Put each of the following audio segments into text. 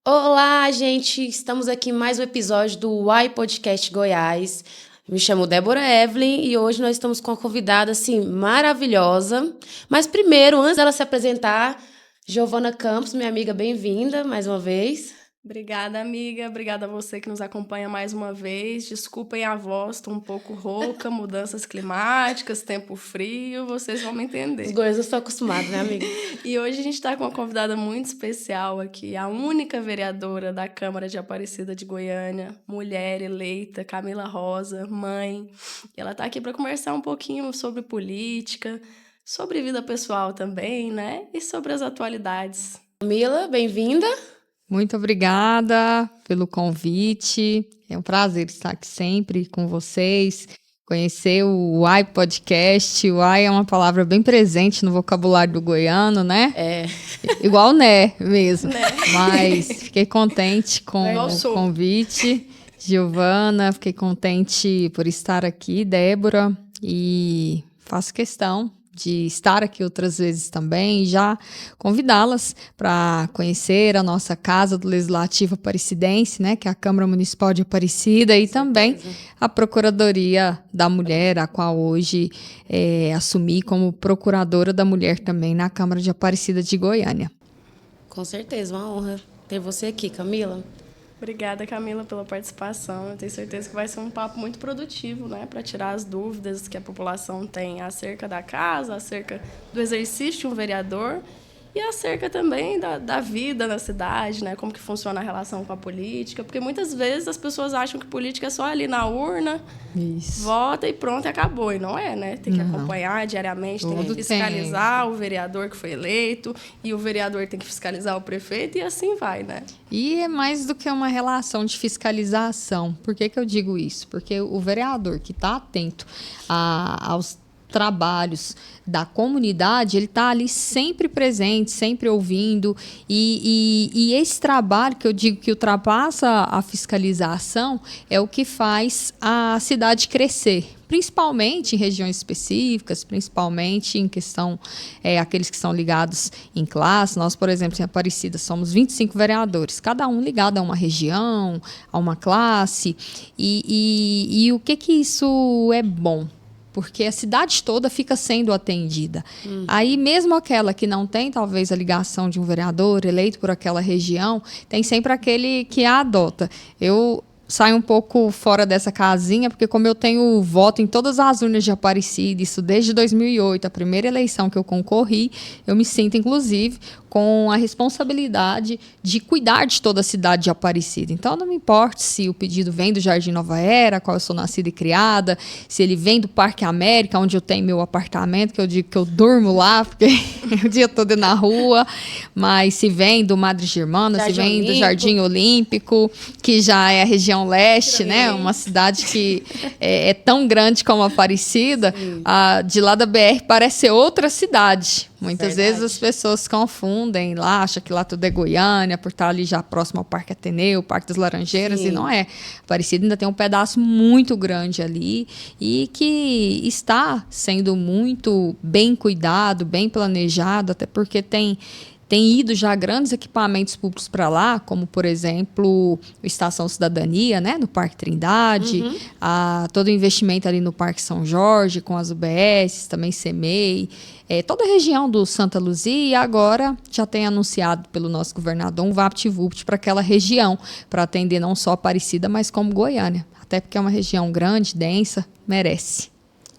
Olá, gente! Estamos aqui em mais um episódio do Uai Podcast Goiás. Me chamo Débora Evelyn e hoje nós estamos com uma convidada, assim, maravilhosa. Mas primeiro, antes dela se apresentar, Giovana Campos, minha amiga, bem-vinda mais uma vez. Obrigada, amiga. Obrigada a você que nos acompanha mais uma vez. Desculpem a voz, estou um pouco rouca, mudanças climáticas, tempo frio, vocês vão me entender. Os goianos estão acostumados, né, amiga? E hoje a gente está com uma convidada muito especial aqui, a única vereadora da Câmara de Aparecida de Goiânia, mulher eleita, Camila Rosa, mãe. E ela está aqui para conversar um pouquinho sobre política, sobre vida pessoal também, né? E sobre as atualidades. Camila, bem-vinda. Muito obrigada pelo convite. É um prazer estar aqui sempre com vocês. Conhecer o Uai Podcast. Uai é uma palavra bem presente no vocabulário do goiano, né? É. Igual né mesmo. Né? Mas fiquei contente com o convite. Giovana, fiquei contente por estar aqui, Débora. E faço questão de estar aqui outras vezes também e já convidá-las para conhecer a nossa Casa do Legislativo Aparecidense, né, que é a Câmara Municipal de Aparecida, e também a Procuradoria da Mulher, a qual hoje assumi como Procuradora da Mulher também na Câmara de Aparecida de Goiânia. Com certeza, uma honra ter você aqui, Camila. Obrigada, Camila, pela participação. Eu tenho certeza que vai ser um papo muito produtivo, né, para tirar as dúvidas que a população tem acerca da casa, acerca do exercício de um vereador e acerca também da vida na cidade, né, como que funciona a relação com a política, porque muitas vezes as pessoas acham que política é só ali na urna, Isso. vota e pronto, e acabou. E não é, né? Tem que acompanhar diariamente, tem que fiscalizar o vereador que foi eleito, e o vereador tem que fiscalizar o prefeito, e assim vai, né? E é mais do que uma relação de fiscalização. Por que eu digo isso? Porque o vereador que está atento aos trabalhos da comunidade, ele está ali sempre presente, sempre ouvindo, e esse trabalho que eu digo que ultrapassa a fiscalização é o que faz a cidade crescer, principalmente em regiões específicas, principalmente em questão, aqueles que são ligados em classe. Nós, por exemplo, em Aparecida, somos 25 vereadores, cada um ligado a uma região, a uma classe, e o que isso é bom? Porque a cidade toda fica sendo atendida. Aí, mesmo aquela que não tem, talvez, a ligação de um vereador eleito por aquela região, tem sempre aquele que a adota. Eu saio um pouco fora dessa casinha, porque como eu tenho voto em todas as urnas de Aparecida, isso desde 2008, a primeira eleição que eu concorri, eu me sinto, inclusive, com a responsabilidade de cuidar de toda a cidade de Aparecida. Então, não me importa se o pedido vem do Jardim Nova Era, qual eu sou nascida e criada, se ele vem do Parque América, onde eu tenho meu apartamento, que eu digo que eu durmo lá, porque o dia todo é na rua, mas se vem do Madre Germana, se vem do Jardim Olímpico, que já é a região leste, né? Uma cidade que é tão grande como Aparecida, de lá da BR parece ser outra cidade. Muitas vezes as pessoas confundem lá, acham que lá tudo é Goiânia, por estar ali já próximo ao Parque Ateneu, Parque das Laranjeiras, e não é. Aparecida ainda tem um pedaço muito grande ali e que está sendo muito bem cuidado, bem planejado, até porque tem ido já grandes equipamentos públicos para lá, como, por exemplo, o Estação Cidadania, né, no Parque Trindade, todo o investimento ali no Parque São Jorge, com as UBS, também CEMEI, toda a região do Santa Luzia, e agora já tem anunciado pelo nosso governador um VaptVupt para aquela região, para atender não só Aparecida, mas como Goiânia. Até porque é uma região grande, densa, merece.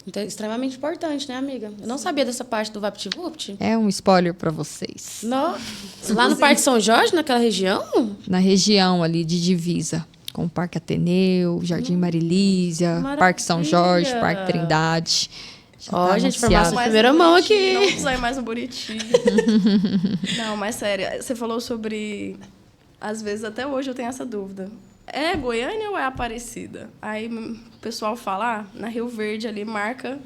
Então, é extremamente importante, né, amiga? Eu não sabia dessa parte do VaptVupt. É um spoiler para vocês. Lá no Parque São Jorge, naquela região? Na região ali de divisa, com o Parque Ateneu, Jardim Marilísia, Parque São Jorge, Parque Trindade. Ó, gente, informação de primeira mão aqui. Não precisa ir mais no Buriti. Não, mas sério, você falou sobre... Às vezes, até hoje, eu tenho essa dúvida. É Goiânia ou é Aparecida? Aí o pessoal fala, na Rio Verde ali marca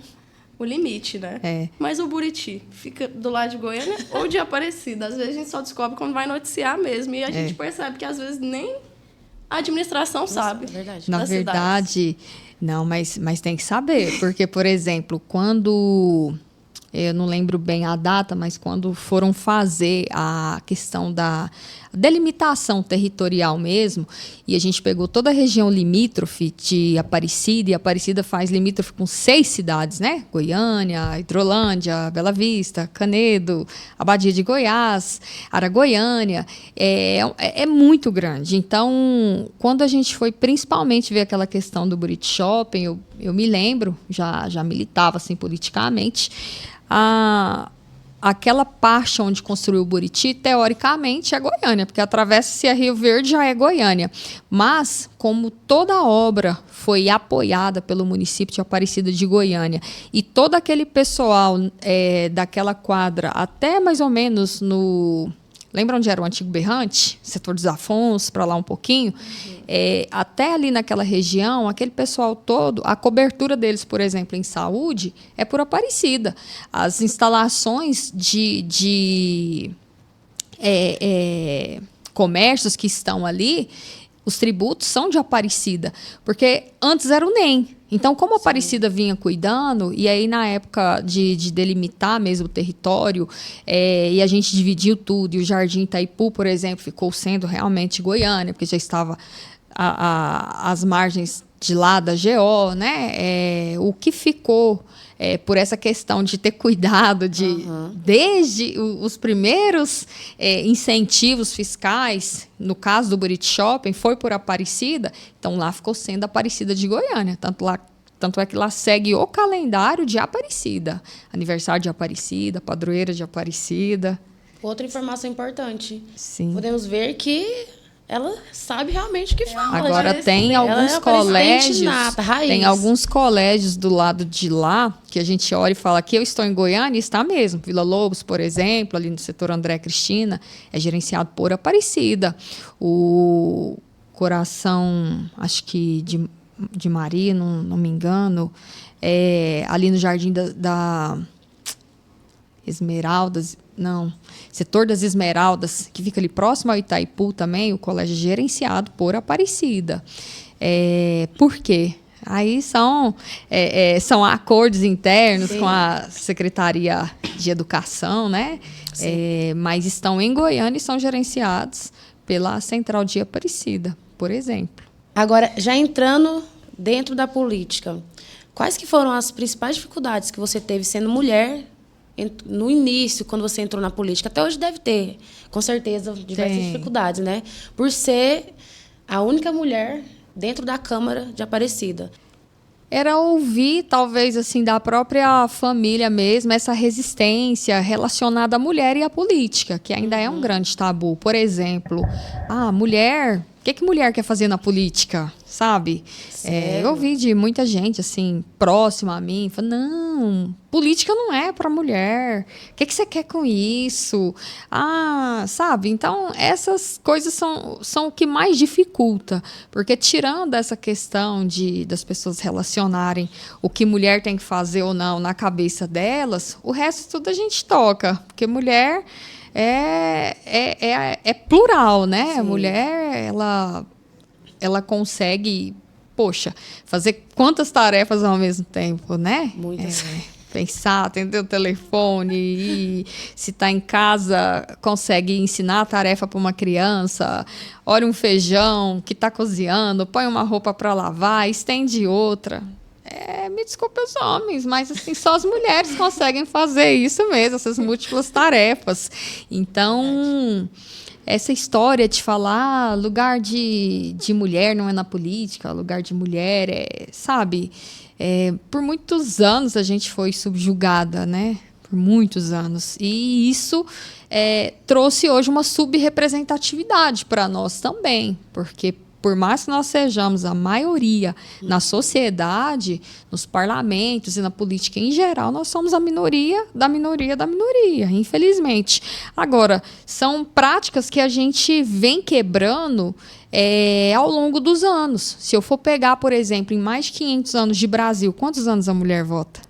o limite, né? Mas o Buriti fica do lado de Goiânia ou de Aparecida? Às vezes a gente só descobre quando vai noticiar mesmo. E a gente percebe que às vezes nem a administração sabe. Verdade. Na verdade, não, mas tem que saber. Porque, por exemplo, quando... Eu não lembro bem a data, mas quando foram fazer a questão da delimitação territorial mesmo, e a gente pegou toda a região limítrofe de Aparecida, e Aparecida faz limítrofe com 6 cidades, né? Goiânia, Hidrolândia, Bela Vista, Canedo, Abadia de Goiás, Aragoiânia, é muito grande. Então, quando a gente foi principalmente ver aquela questão do Buriti Shopping, eu me lembro, já militava assim politicamente, aquela parte onde construiu o Buriti, teoricamente, é Goiânia, porque atravessa-se a Rio Verde, já é Goiânia. Mas, como toda a obra foi apoiada pelo município de Aparecida de Goiânia, e todo aquele pessoal daquela quadra, até mais ou menos no... Lembra onde era o antigo Berrante? Setor dos Afonsos, para lá um pouquinho. Até ali naquela região, aquele pessoal todo, a cobertura deles, por exemplo, em saúde, é por Aparecida. As instalações de comércios que estão ali, os tributos são de Aparecida, porque antes era o NEM. Então, como a Aparecida vinha cuidando, e aí na época de delimitar mesmo o território, e a gente dividiu tudo, e o Jardim Itaipu, por exemplo, ficou sendo realmente Goiânia, porque já estava às margens de lá da GO, né? O que ficou por essa questão de ter cuidado desde os primeiros incentivos fiscais, no caso do Buriti Shopping, foi por Aparecida, então lá ficou sendo Aparecida de Goiânia, tanto é que lá segue o calendário de Aparecida, aniversário de Aparecida, padroeira de Aparecida. Outra informação importante. Sim. Podemos ver que ela sabe realmente o que fala. Agora tem alguns colégios do lado de lá que a gente olha e fala que eu estou em Goiânia e está mesmo. Vila Lobos, por exemplo, ali no setor André Cristina, é gerenciado por Aparecida. O Coração, acho que de Maria, não me engano, ali no Jardim da Esmeraldas, não, setor das Esmeraldas, que fica ali próximo ao Itaipu também, o colégio é gerenciado por Aparecida. Por quê? Aí são acordos internos com a Secretaria de Educação, né? Mas estão em Goiânia e são gerenciados pela Central de Aparecida, por exemplo. Agora, já entrando dentro da política, quais que foram as principais dificuldades que você teve sendo mulher no início, quando você entrou na política? Até hoje deve ter, com certeza, diversas dificuldades, né? Por ser a única mulher dentro da Câmara de Aparecida. Era ouvir, talvez, assim, da própria família mesmo, essa resistência relacionada à mulher e à política, que ainda é um grande tabu. Por exemplo, mulher... O que mulher quer fazer na política, sabe? Eu ouvi de muita gente, assim, próxima a mim, falando, não, política não é para mulher. O que você quer com isso? Sabe? Então, essas coisas são o que mais dificulta, porque tirando essa questão das pessoas relacionarem o que mulher tem que fazer ou não na cabeça delas, o resto tudo a gente toca, porque mulher... É plural, né? Sim. A mulher, ela consegue, fazer quantas tarefas ao mesmo tempo, né? Muitas. Pensar, atender o telefone, e se está em casa, consegue ensinar a tarefa para uma criança, olha um feijão que está cozinhando, põe uma roupa para lavar, estende outra. Me desculpe os homens, mas assim, só as mulheres conseguem fazer isso mesmo, essas múltiplas tarefas. Então, essa história de falar lugar de mulher não é na política, lugar de mulher sabe? Por muitos anos a gente foi subjugada, né? Por muitos anos. E isso trouxe hoje uma subrepresentatividade para nós também, porque por mais que nós sejamos a maioria na sociedade, nos parlamentos e na política em geral, nós somos a minoria da minoria da minoria, infelizmente. Agora, são práticas que a gente vem quebrando ao longo dos anos. Se eu for pegar, por exemplo, em mais de 500 anos de Brasil, quantos anos a mulher vota?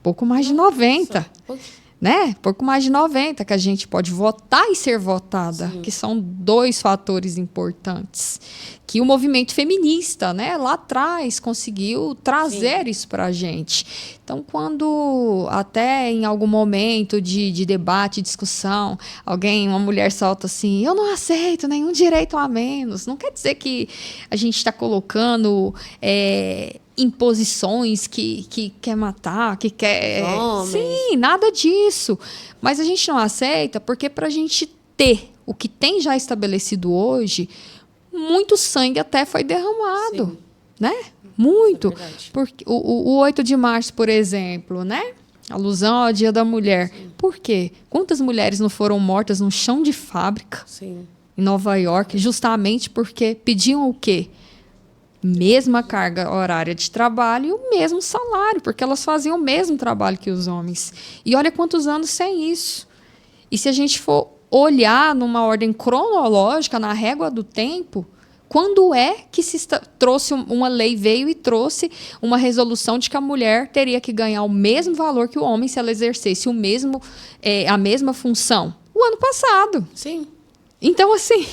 Pouco mais de 90. né? Pouco mais de 90 que a gente pode votar e ser votada, que são 2 fatores importantes que o movimento feminista, né, lá atrás conseguiu trazer isso para a gente. Então, quando até em algum momento de debate, discussão, uma mulher solta assim, eu não aceito nenhum direito a menos, não quer dizer que a gente está colocando imposições que quer matar, que quer... Sim, nada disso. Mas a gente não aceita porque para a gente ter o que tem já estabelecido hoje, muito sangue até foi derramado, né? Muito. Porque o 8 de março, por exemplo, né? Alusão ao Dia da Mulher. Sim. Por quê? Quantas mulheres não foram mortas no chão de fábrica em Nova York, justamente porque pediam o quê? Mesma carga horária de trabalho e o mesmo salário, porque elas faziam o mesmo trabalho que os homens. E olha quantos anos sem isso. E se a gente for olhar numa ordem cronológica, na régua do tempo, quando é que trouxe uma lei, veio e trouxe uma resolução de que a mulher teria que ganhar o mesmo valor que o homem se ela exercesse a mesma função? O ano passado. Sim. Então, assim,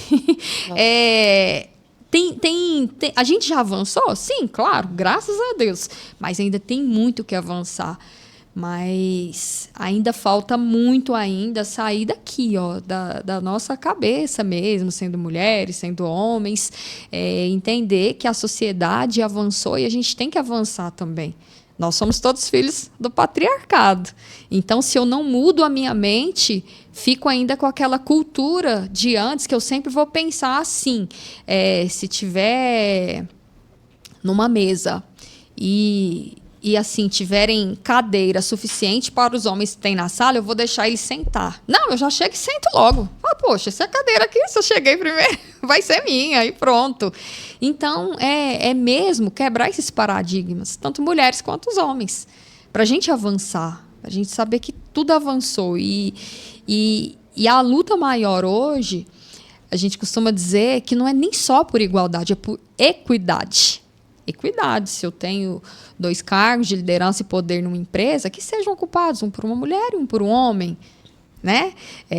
a gente já avançou? Sim, claro, graças a Deus. Mas ainda tem muito que avançar. Mas ainda falta muito sair daqui, da nossa cabeça mesmo, sendo mulheres, sendo homens, entender que a sociedade avançou e a gente tem que avançar também. Nós somos todos filhos do patriarcado. Então, se eu não mudo a minha mente, fico ainda com aquela cultura de antes, que eu sempre vou pensar assim, se tiver numa mesa e assim, tiverem cadeira suficiente para os homens que tem na sala, eu vou deixar eles sentar. Não, eu já chego e sento logo. Poxa, essa cadeira aqui, se eu cheguei primeiro, vai ser minha, e pronto. Então, é mesmo quebrar esses paradigmas, tanto mulheres quanto os homens, para a gente avançar, para a gente saber que tudo avançou. E a luta maior hoje, a gente costuma dizer que não é nem só por igualdade, é por equidade. Equidade, se eu tenho 2 cargos de liderança e poder numa empresa, que sejam ocupados um por uma mulher e um por um homem, né?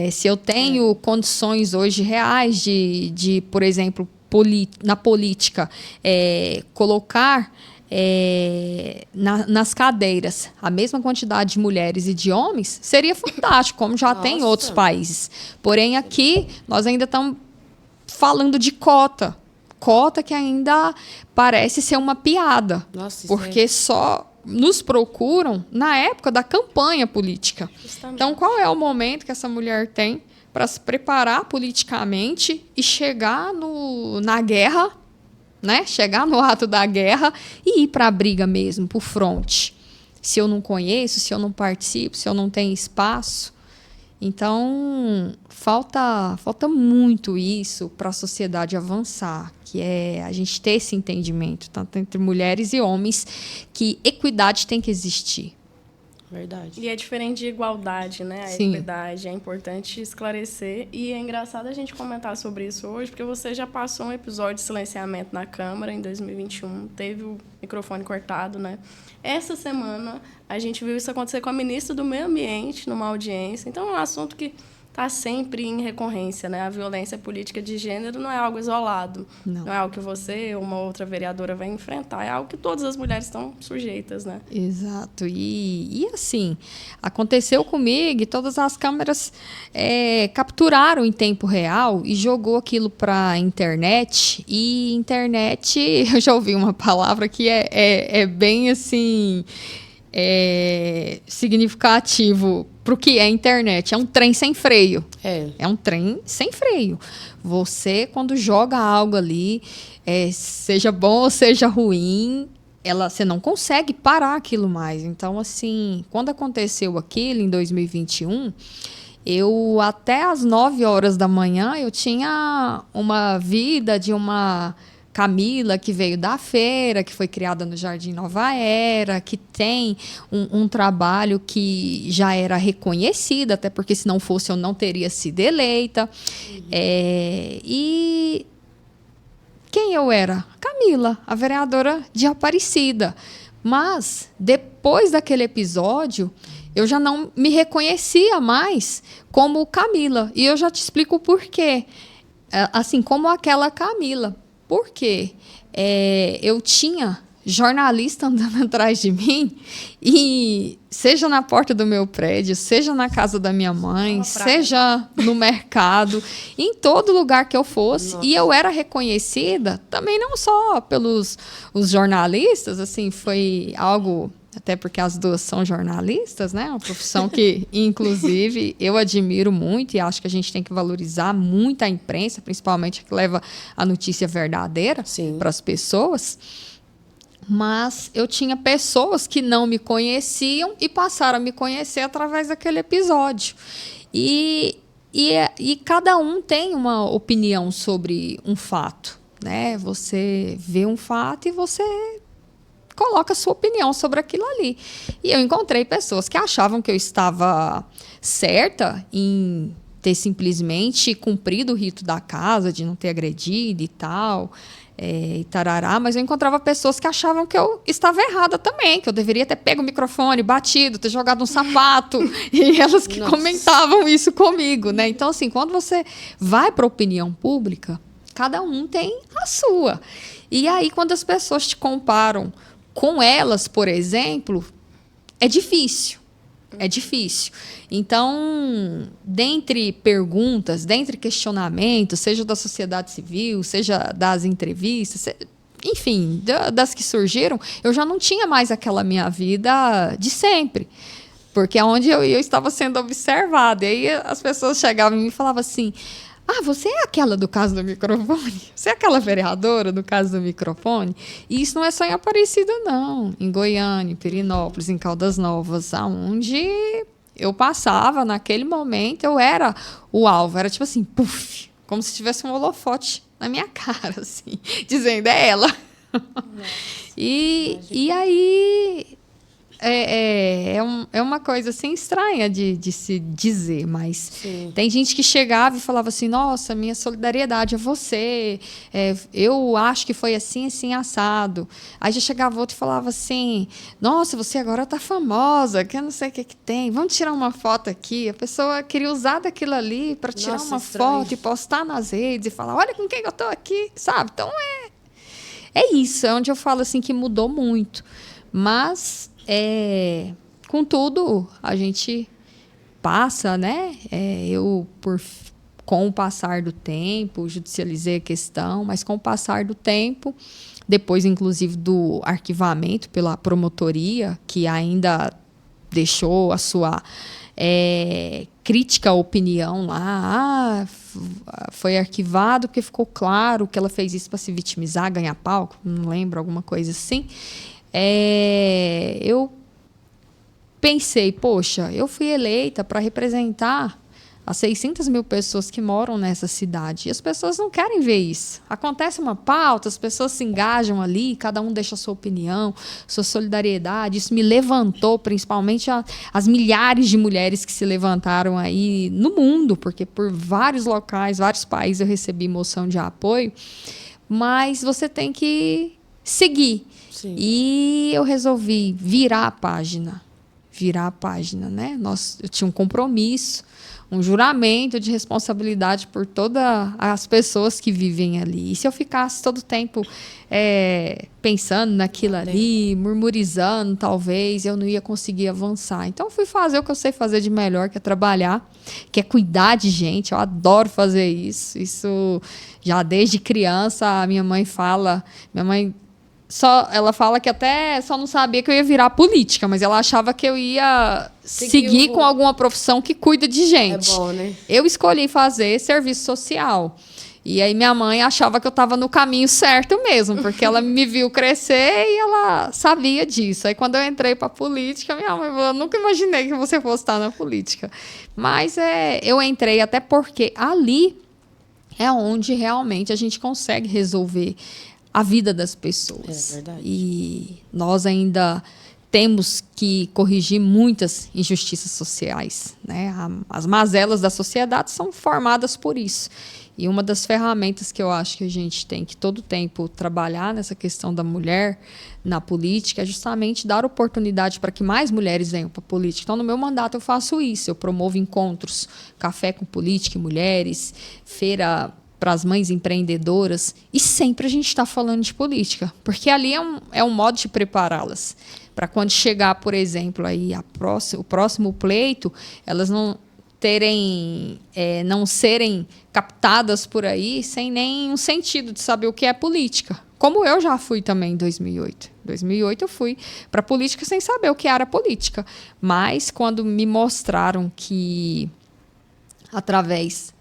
Se eu tenho condições hoje reais de por exemplo, na política, colocar nas cadeiras a mesma quantidade de mulheres e de homens, seria fantástico, como já tem em outros países. Porém, aqui, nós ainda estamos falando de cota que ainda parece ser uma piada. Nossa, porque só nos procuram na época da campanha política. Justamente. Então, qual é o momento que essa mulher tem para se preparar politicamente e chegar na guerra, né? Chegar no ato da guerra e ir para a briga mesmo, para o fronte? Se eu não conheço, se eu não participo, se eu não tenho espaço. Então, falta muito isso para a sociedade avançar, que é a gente ter esse entendimento, tanto entre mulheres e homens, que equidade tem que existir. Verdade. E é diferente de igualdade, né? A equidade. É importante esclarecer. E é engraçado a gente comentar sobre isso hoje, porque você já passou um episódio de silenciamento na Câmara em 2021, teve o microfone cortado, né? Essa semana, a gente viu isso acontecer com a ministra do Meio Ambiente, numa audiência. Então, é um assunto que está sempre em recorrência, né? A violência política de gênero não é algo isolado. Não é algo que você ou uma outra vereadora vai enfrentar. É algo que todas as mulheres estão sujeitas, né? Exato. E assim, aconteceu comigo e todas as câmeras capturaram em tempo real e jogou aquilo para a internet. E internet, eu já ouvi uma palavra que é bem assim... significativo para o que é a internet. É um trem sem freio. É um trem sem freio. Você, quando joga algo ali, seja bom ou seja ruim, você não consegue parar aquilo mais. Então, assim, quando aconteceu aquilo em 2021, eu até às 9 horas da manhã, eu tinha uma vida de uma... Camila, que veio da feira, que foi criada no Jardim Nova Era, que tem um trabalho que já era reconhecido, até porque se não fosse eu não teria sido eleita. E quem eu era? Camila, a vereadora de Aparecida. Mas, depois daquele episódio, eu já não me reconhecia mais como Camila. E eu já te explico o porquê. Assim, como aquela Camila. Por quê? Eu tinha jornalista andando atrás de mim, e seja na porta do meu prédio, seja na casa da minha mãe, seja no mercado, em todo lugar que eu fosse. Nossa. E eu era reconhecida também não só pelos os jornalistas, assim, foi algo, até porque as duas são jornalistas, né? Uma profissão que, inclusive, eu admiro muito e acho que a gente tem que valorizar muito a imprensa, principalmente a que leva a notícia verdadeira para as pessoas. Mas eu tinha pessoas que não me conheciam e passaram a me conhecer através daquele episódio. E cada um tem uma opinião sobre um fato, né? Você vê um fato e você coloca a sua opinião sobre aquilo ali. E eu encontrei pessoas que achavam que eu estava certa em ter simplesmente cumprido o rito da casa, de não ter agredido e tal, e tarará, mas eu encontrava pessoas que achavam que eu estava errada também, que eu deveria ter pego o microfone, batido, ter jogado um sapato, e elas que comentavam isso comigo, né? Então, assim, quando você vai para a opinião pública, cada um tem a sua. E aí, quando as pessoas te comparam com elas, por exemplo, é difícil. É difícil. Então, dentre perguntas, dentre questionamentos, seja da sociedade civil, seja das entrevistas, enfim, das que surgiram, eu já não tinha mais aquela minha vida de sempre. Porque é onde eu estava sendo observada. E aí as pessoas chegavam em mim e falavam assim: ah, você é aquela do caso do microfone? Você é aquela vereadora do caso do microfone? E isso não é só em Aparecida, não. Em Goiânia, em Pirenópolis, em Caldas Novas, aonde eu passava, naquele momento, eu era o alvo. Era tipo assim, puf, como se tivesse um holofote na minha cara, assim, dizendo, é ela. E aí... É uma coisa assim estranha de se dizer, mas sim, tem gente que chegava e falava assim: nossa, minha solidariedade a você, eu acho que foi assim, assim, assado. Aí já chegava outro e falava assim: nossa, você agora tá famosa, que eu não sei o que tem, vamos tirar uma foto aqui. A pessoa queria usar daquilo ali para tirar uma foto e postar nas redes e falar: olha com quem eu tô aqui, sabe? Então é isso, é onde eu falo assim que mudou muito, mas contudo, a gente passa, né? Com o passar do tempo, judicializei a questão, mas com o passar do tempo, depois, inclusive, do arquivamento pela promotoria, que ainda deixou a sua crítica opinião lá, foi arquivado porque ficou claro que ela fez isso para se vitimizar, ganhar palco, não lembro, alguma coisa assim. Eu pensei, poxa, eu fui eleita para representar as 600 mil pessoas que moram nessa cidade. E as pessoas não querem ver isso. Acontece uma pauta, as pessoas se engajam ali, cada um deixa a sua opinião, sua solidariedade. Isso me levantou, principalmente as milhares de mulheres que se levantaram aí no mundo, porque por vários locais, vários países eu recebi moção de apoio. Mas você tem que seguir. Sim. E eu resolvi virar a página, né? Eu tinha um compromisso, um juramento de responsabilidade por todas as pessoas que vivem ali. E se eu ficasse todo o tempo pensando naquilo ali, murmurizando, talvez, eu não ia conseguir avançar. Então, eu fui fazer o que eu sei fazer de melhor, que é trabalhar, que é cuidar de gente. Eu adoro fazer isso. Isso já desde criança, a minha mãe fala... ela fala que até só não sabia que eu ia virar política, mas ela achava que eu ia seguir com alguma profissão que cuida de gente. É bom, né? Eu escolhi fazer serviço social. E aí minha mãe achava que eu estava no caminho certo mesmo, porque ela me viu crescer e ela sabia disso. Aí quando eu entrei para a política, minha mãe falou: eu nunca imaginei que você fosse estar na política. Mas eu entrei até porque ali é onde realmente a gente consegue resolver a vida das pessoas. É verdade. E nós ainda temos que corrigir muitas injustiças sociais, né? As mazelas da sociedade são formadas por isso. E uma das ferramentas que eu acho que a gente tem que todo tempo trabalhar nessa questão da mulher na política é justamente dar oportunidade para que mais mulheres venham para a política. Então, no meu mandato, eu faço isso. Eu promovo encontros, café com política e mulheres, feira para as mães empreendedoras. E sempre a gente está falando de política, porque ali é um modo de prepará-las. Para quando chegar, por exemplo, aí o próximo pleito, elas não serem captadas por aí sem nenhum sentido de saber o que é política. Como eu já fui também em 2008. Em 2008 eu fui para a política sem saber o que era política. Mas quando me mostraram que, através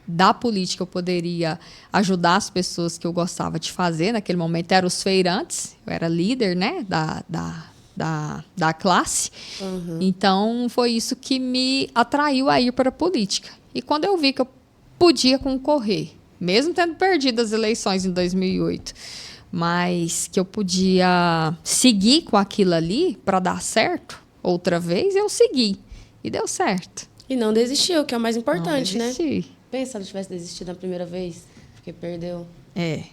da política, eu poderia ajudar as pessoas que eu gostava de fazer, naquele momento eram os feirantes, eu era líder, né, da classe. Então, foi isso que me atraiu a ir para a política. E quando eu vi que eu podia concorrer, mesmo tendo perdido as eleições em 2008, mas que eu podia seguir com aquilo ali para dar certo outra vez, eu segui. E deu certo. E não desistiu, que é o mais importante, não né? desisti. Pensa se ela tivesse desistido na primeira vez, porque perdeu. É.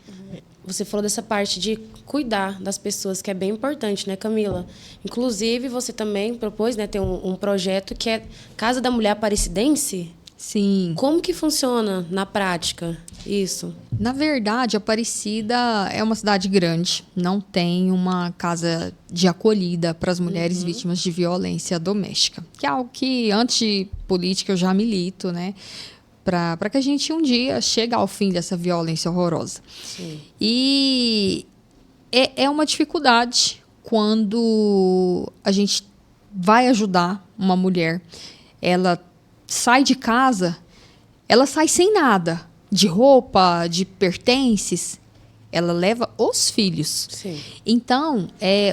Você falou dessa parte de cuidar das pessoas, que é bem importante, né, Camila? Inclusive, você também propôs, né, ter um projeto que é Casa da Mulher Aparecidense. Sim. Como que funciona na prática isso? Na verdade, Aparecida é uma cidade grande, não tem uma casa de acolhida para as mulheres vítimas de violência doméstica, que é algo que, antes de política, eu já milito, né? Para que a gente um dia chegue ao fim dessa violência horrorosa. Sim. E é uma dificuldade quando a gente vai ajudar uma mulher, ela sai de casa, ela sai sem nada, de roupa, de pertences, ela leva os filhos. Sim. Então,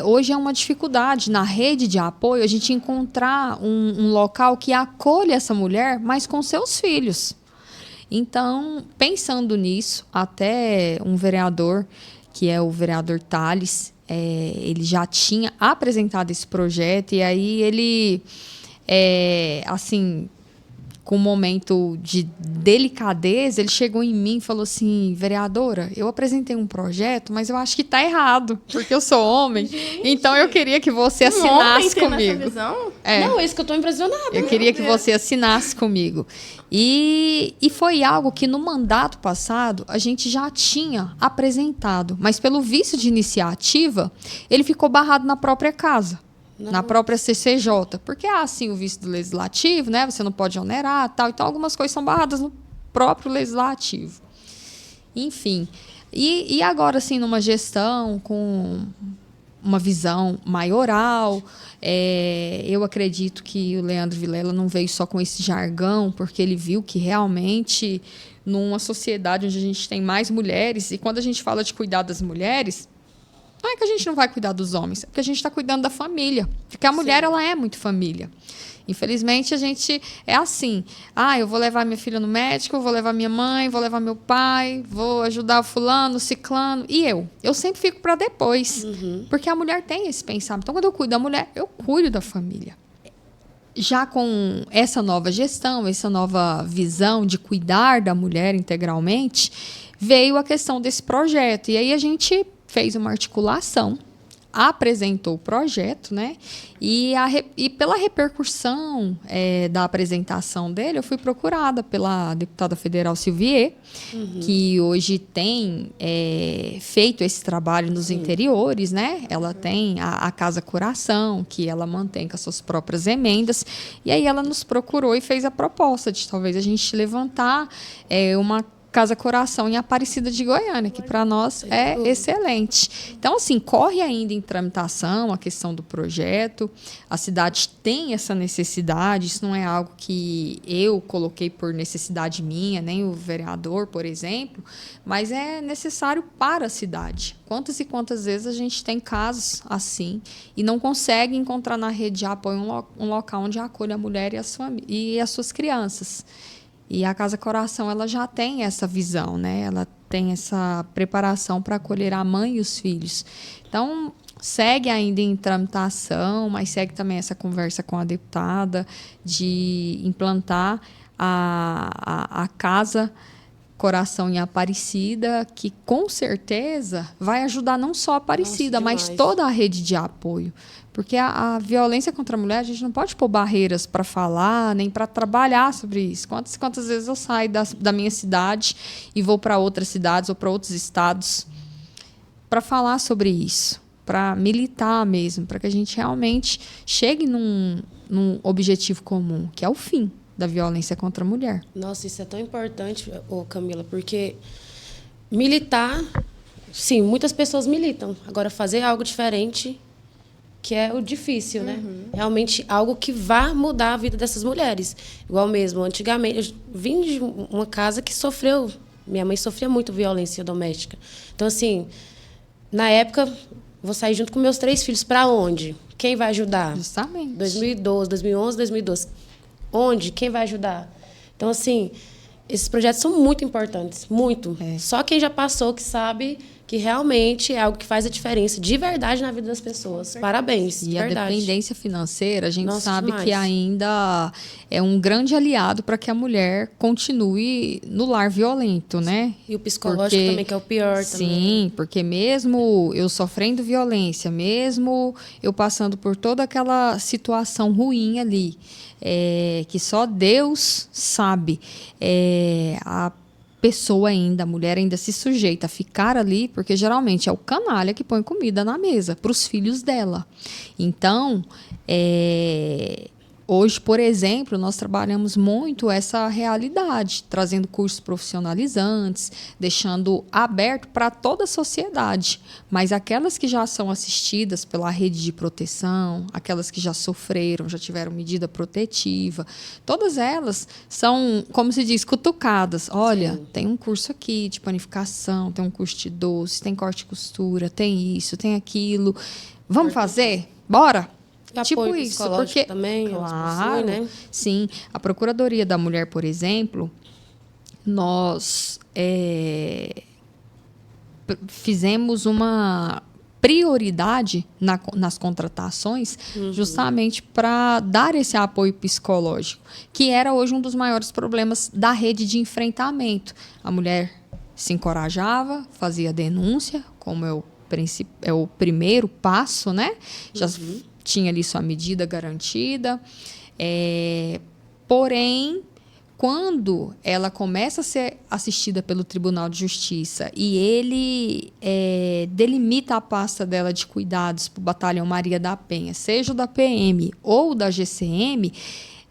hoje é uma dificuldade na rede de apoio a gente encontrar um local que acolha essa mulher, mas com seus filhos. Então, pensando nisso, até um vereador, que é o vereador Tales, ele já tinha apresentado esse projeto, e aí ele, assim, com um momento de delicadeza, ele chegou em mim e falou assim: vereadora, eu apresentei um projeto, mas eu acho que está errado, porque eu sou homem. Então eu queria que você assinasse comigo. Essa visão? Não, é isso que eu estou impressionada. Eu queria que você assinasse comigo. E foi algo que no mandato passado a gente já tinha apresentado, mas pelo vício de iniciativa, ele ficou barrado na própria casa. Na própria CCJ, porque há assim o vício do legislativo, né? Você não pode onerar, tal. Então algumas coisas são barradas no próprio legislativo. Enfim, e agora assim numa gestão com uma visão maioral, eu acredito que o Leandro Vilela não veio só com esse jargão, porque ele viu que realmente numa sociedade onde a gente tem mais mulheres, e quando a gente fala de cuidar das mulheres, não é que a gente não vai cuidar dos homens, é porque a gente está cuidando da família. Porque a mulher, ela é muito família. Infelizmente, a gente é assim. Eu vou levar minha filha no médico, vou levar minha mãe, vou levar meu pai, vou ajudar o fulano, o ciclano. E eu? Eu sempre fico para depois. Porque a mulher tem esse pensamento. Então, quando eu cuido da mulher, eu cuido da família. Já com essa nova gestão, essa nova visão de cuidar da mulher integralmente, veio a questão desse projeto. E aí a gente fez uma articulação, apresentou o projeto, né? E pela repercussão da apresentação dele, eu fui procurada pela deputada federal Silvier, que hoje tem feito esse trabalho nos interiores, né? Ela tem a Casa Coração, que ela mantém com as suas próprias emendas, e aí ela nos procurou e fez a proposta de talvez a gente levantar uma Casa Coração em Aparecida de Goiânia, que para nós é excelente. Então, assim, corre ainda em tramitação a questão do projeto. A cidade tem essa necessidade, isso não é algo que eu coloquei por necessidade minha, nem o vereador, por exemplo, mas é necessário para a cidade. Quantas e quantas vezes a gente tem casos assim e não consegue encontrar na rede de apoio um local onde acolha a mulher e as suas crianças. E a Casa Coração, ela já tem essa visão, né? Ela tem essa preparação para acolher a mãe e os filhos. Então, segue ainda em tramitação, mas segue também essa conversa com a deputada de implantar a casa coração em Aparecida, que com certeza vai ajudar não só a Aparecida, Nossa, mas demais. toda a rede de apoio. Porque a violência contra a mulher, a gente não pode pôr barreiras para falar, nem para trabalhar sobre isso. Quantas vezes eu saio da minha cidade e vou para outras cidades ou para outros estados para falar sobre isso, para militar mesmo, para que a gente realmente chegue num objetivo comum, que é o fim da violência contra a mulher. Nossa, isso é tão importante, ô Camila, porque militar, sim, muitas pessoas militam. Agora, fazer algo diferente, que é o difícil, né? Realmente algo que vá mudar a vida dessas mulheres. Igual mesmo, antigamente, eu vim de uma casa que sofreu, minha mãe sofria muito violência doméstica. Então, assim, na época, vou sair junto com meus 3 filhos para onde? Quem vai ajudar? Justamente. 2012, 2011, 2012. Onde? Quem vai ajudar? Então, assim, esses projetos são muito importantes, muito. Só quem já passou que sabe que realmente é algo que faz a diferença de verdade na vida das pessoas. Parabéns, E de a verdade. dependência financeira, a gente Nossa, sabe demais. que ainda é um grande aliado para que a mulher continue no lar violento, né? E o psicológico também, que é o pior também. Sim, porque mesmo eu sofrendo violência, mesmo eu passando por toda aquela situação ruim ali, que só Deus sabe, a pessoa ainda, a mulher ainda se sujeita a ficar ali, porque geralmente é o canalha que põe comida na mesa para os filhos dela. Então, hoje, por exemplo, nós trabalhamos muito essa realidade, trazendo cursos profissionalizantes, deixando aberto para toda a sociedade. Mas aquelas que já são assistidas pela rede de proteção, aquelas que já sofreram, já tiveram medida protetiva, todas elas são, como se diz, cutucadas. Olha, tem um curso aqui de panificação, tem um curso de doce, tem corte e costura, tem isso, tem aquilo. Vamos fazer? Bora! E apoio psicológico também, elas claro, possuem, né? Sim, a Procuradoria da Mulher, por exemplo, nós fizemos uma prioridade nas contratações justamente para dar esse apoio psicológico, que era hoje um dos maiores problemas da rede de enfrentamento. A mulher se encorajava, fazia denúncia, como é o primeiro passo, né? Já tinha ali sua medida garantida. Porém, quando ela começa a ser assistida pelo Tribunal de Justiça e ele delimita a pasta dela de cuidados para o Batalhão Maria da Penha, seja o da PM ou da GCM,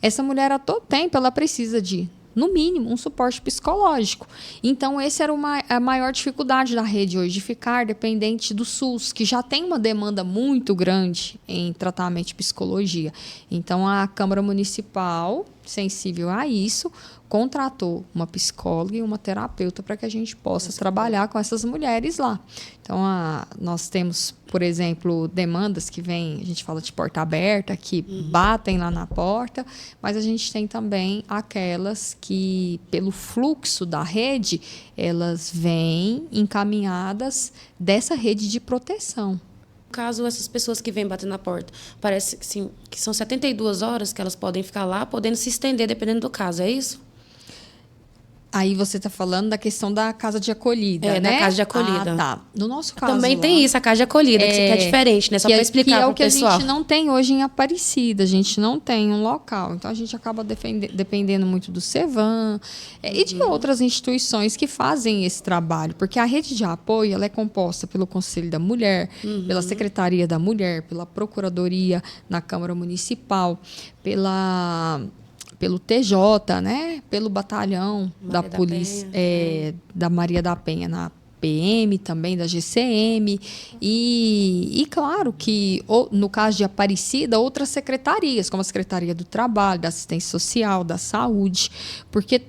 essa mulher a todo tempo ela precisa de, no mínimo, um suporte psicológico. Então, essa era a maior dificuldade da rede hoje, de ficar dependente do SUS, que já tem uma demanda muito grande em tratamento de psicologia. Então, a Câmara Municipal, sensível a isso, contratou uma psicóloga e uma terapeuta para que a gente possa trabalhar com essas mulheres lá. Então, nós temos, por exemplo, demandas que vêm, a gente fala de porta aberta, que batem lá na porta, mas a gente tem também aquelas que, pelo fluxo da rede, elas vêm encaminhadas dessa rede de proteção. No caso, essas pessoas que vêm bater na porta, parece sim, que são 72 horas que elas podem ficar lá, podendo se estender, dependendo do caso, é isso? Aí você está falando da questão da casa de acolhida, né? Da casa de acolhida. Ah, tá. No nosso caso Também lá, tem isso, a casa de acolhida, que é diferente, né? Só para explicar para o pessoal. Que a gente não tem hoje em Aparecida, a gente não tem um local. Então, a gente acaba dependendo muito do CEVAM e de outras instituições que fazem esse trabalho. Porque a rede de apoio ela é composta pelo Conselho da Mulher, pela Secretaria da Mulher, pela Procuradoria na Câmara Municipal, pelo TJ, né? Pelo batalhão da polícia, da Maria da Penha na PM, também da GCM. E claro que, no caso de Aparecida, outras secretarias, como a Secretaria do Trabalho, da Assistência Social, da Saúde, porque